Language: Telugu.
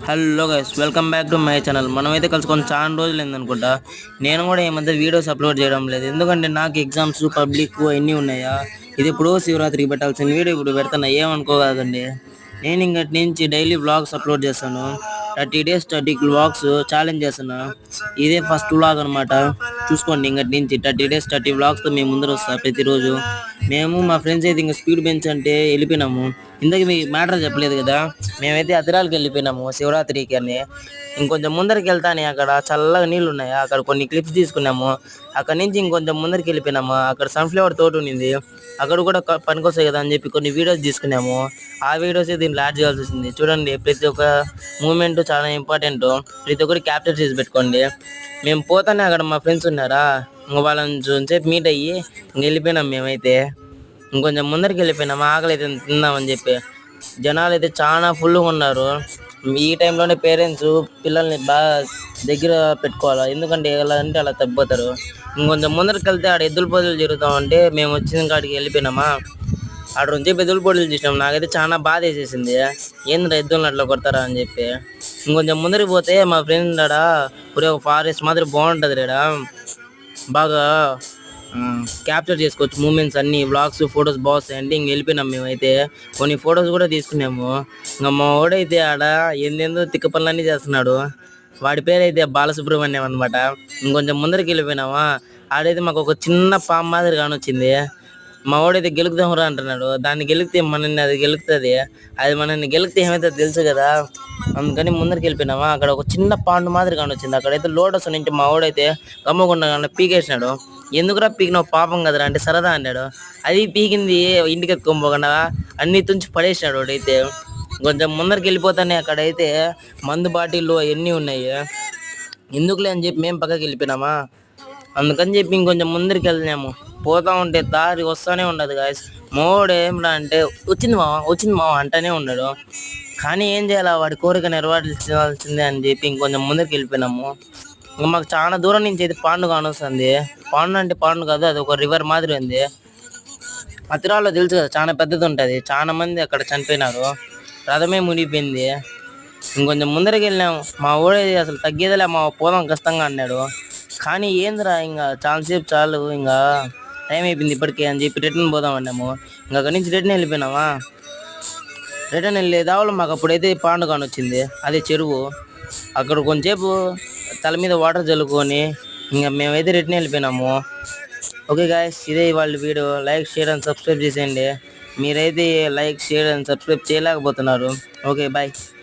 Hello guys, welcome back to my channel. మనమైతే కలుసుకొని చాలా రోజులు అయిందనుకుంటా. నేను కూడా ఈ మధ్య వీడియోస్ అప్లోడ్ చేయడం లేదు, ఎందుకంటే నాకు ఎగ్జామ్స్ పబ్లిక్ అన్నీ ఉన్నాయా. ఇది ఇప్పుడు శివరాత్రికి పెట్టాల్సిన వీడియో ఇప్పుడు పెడుతున్నా, ఏమనుకోదండి. నేను ఇంకటి నుంచి డైలీ వ్లాగ్స్ అప్లోడ్ చేస్తాను. 30 days 30 వ్లాగ్స్ ఛాలెంజ్ చేస్తున్నా. ఇదే ఫస్ట్ వ్లాగ్ అనమాట. చూసుకోండి, ఇంకటి నుంచి 30 days 30 వ్లాగ్స్తో మేము ముందర వస్తా ప్రతిరోజు. మేము మా ఫ్రెండ్స్ అయితే ఇంకా స్పీడ్ బెంచ్ అంటే వెళ్ళిపోయినాము. ఇందాక మీ మ్యాటర్ చెప్పలేదు కదా, మేమైతే అతిరాలకి వెళ్ళిపోయినాము శివరాత్రికి అని. ఇంకొంచెం ముందరికి వెళ్తానే అక్కడ చల్లగా నీళ్ళు ఉన్నాయి, అక్కడ కొన్ని క్లిప్స్ తీసుకున్నాము. అక్కడ నుంచి ఇంకొంచెం ముందరికి వెళ్ళిపోయినాము, అక్కడ సన్ఫ్లవర్ తోట ఉన్నింది, అక్కడ కూడా పనికొస్తాయి కదా అని చెప్పి కొన్ని వీడియోస్ తీసుకున్నాము. ఆ వీడియోస్ దీంట్లో యాడ్ చేయాల్సి వచ్చింది. చూడండి, ప్రతి ఒక్క మూమెంట్ చాలా ఇంపార్టెంట్, ప్రతి ఒక్కటి క్యాప్చర్ చేసి పెట్టుకోండి. మేము పోతానే అక్కడ మా ఫ్రెండ్స్ ఉన్నారా, ఇంక వాళ్ళని చూసేపు మీట్ అయ్యి ఇంక వెళ్ళిపోయినాం. మేమైతే ఇంకొంచెం ముందరికి వెళ్ళిపోయినాము, ఆకలి అయితే తిందామని చెప్పి. జనాలు అయితే చాలా ఫుల్గా ఉన్నారు. ఈ టైంలోనే పేరెంట్స్ పిల్లల్ని బాగా దగ్గర పెట్టుకోవాలి, ఎందుకంటే ఎలా అంటే అలా తగ్గిపోతారు. ఇంకొంచెం ముందరికి వెళ్తే ఆడ ఎద్దుల పోటీలు జరుగుతామంటే మేము వచ్చిన కాడికి వెళ్ళిపోయినామా. ఆడ నుంచి ఎద్దుల పోటీలు చూసినాం, నాకైతే చాలా బాధ వేసేసింది. ఏంద్రా ఎద్దులను అట్లా కొడతారా అని చెప్పి. ఇంకొంచెం ముందరికి పోతే మా ఫ్రెండ్ ఆడ ఒక ఫారెస్ట్ మాదిరి బాగుంటుంది రేడ, బాగా క్యాప్చర్ చేసుకోవచ్చు మూమెంట్స్ అన్ని, వ్లాగ్స్ ఫొటోస్ బాగుస్తాయండి. ఇంక వెళ్ళిపోయినాం. మేమైతే కొన్ని ఫొటోస్ కూడా తీసుకున్నాము. ఇంకా మా వాడైతే ఆడ ఏందేందో తిక్క పనులన్నీ చేస్తున్నాడు. వాడి పేరు అయితే బాలసుబ్రహ్మణ్యం అనమాట. ఇంకొంచెం ముందరికి వెళ్ళిపోయినామా, ఆడైతే మాకు ఒక చిన్న పాము మాదిరి కానొచ్చింది. మా వాడైతే గెలుకుదాంరా అంటున్నాడు. దాన్ని గెలికితే మనల్ని అది గెలుకుతుంది, అది మనల్ని గెలికితే ఏమైతే తెలుసు కదా. అందుకని ముందరికి వెళ్ళిపోయినామా, అక్కడ ఒక చిన్న పాండు మాదిరి కానొచ్చింది. అక్కడైతే లోటస్ నుంచి మా వాడైతే గమ్మకుండా పీకేసినాడు. ఎందుకురా పీకినావు, పాపం కదరా అంటే సరదా అన్నాడు. అది పీకింది ఇంటికి ఎత్తుకోపోకుండా అన్ని తుంచి పడేసినాడు వాడైతే. కొంచెం ముందరికి వెళ్ళిపోతానే అక్కడైతే మందు బాటిళ్ళు అవన్నీ ఉన్నాయి. ఎందుకులే అని చెప్పి మేము పక్కకి వెళ్ళిపోయినామా. అందుకని చెప్పి ఇంకొంచెం ముందరికి వెళ్ళినాము. పోతా ఉంటే దారి వస్తూనే ఉండదు గాయస్. మోడు ఏమిరా అంటే వచ్చింది మావా అంటూనే ఉన్నాడు. కానీ ఏం చేయాలా, వాడి కోరిక నెరవేర్చాల్సిందే అని చెప్పి ఇంకొంచెం ముందరికి వెళ్ళిపోయినాము. ఇంకా మాకు చాలా దూరం నుంచి అయితే పాండు కానొస్తుంది. పాండు అంటే పాండు కాదు, అది ఒక రివర్ మాదిరి ఉంది. అతిరాల్లో తెలుసు కదా, చాలా పెద్దది ఉంటుంది. చాలా మంది అక్కడ చనిపోయినారు, రథమే మునిగిపోయింది. ఇంకొంచెం ముందరికి వెళ్ళాము. మా ఊడే అసలు తగ్గేదిలే, మా పోదాం కష్టంగా అన్నాడు. కానీ ఏందిరా ఇంకా చాలాసేపు చాలు, ఇంకా టైం అయిపోయింది ఇప్పటికే అని చెప్పి రిటర్న్ పోదాం అన్నాము. ఇంకా అక్కడి నుంచి రిటర్న్ వెళ్ళిపోయినామా. రిటర్న్ వెళ్ళేదావులు మాకు అప్పుడైతే పాండు కానొచ్చింది, అదే చెరువు. అక్కడ కొంచెంసేపు తల మీద వాటర్ చల్లుకొని ఇంకా మేమైతే రిటర్న్ వెళ్ళిపోయినాము. ఓకే గాయస్, ఇదే వాళ్ళ వీడియో. లైక్, షేర్ అండ్ సబ్స్క్రైబ్ చేసేయండి. మీరైతే లైక్, షేర్ అండ్ సబ్స్క్రైబ్ చేయలేకపోతున్నారు. Okay, bye.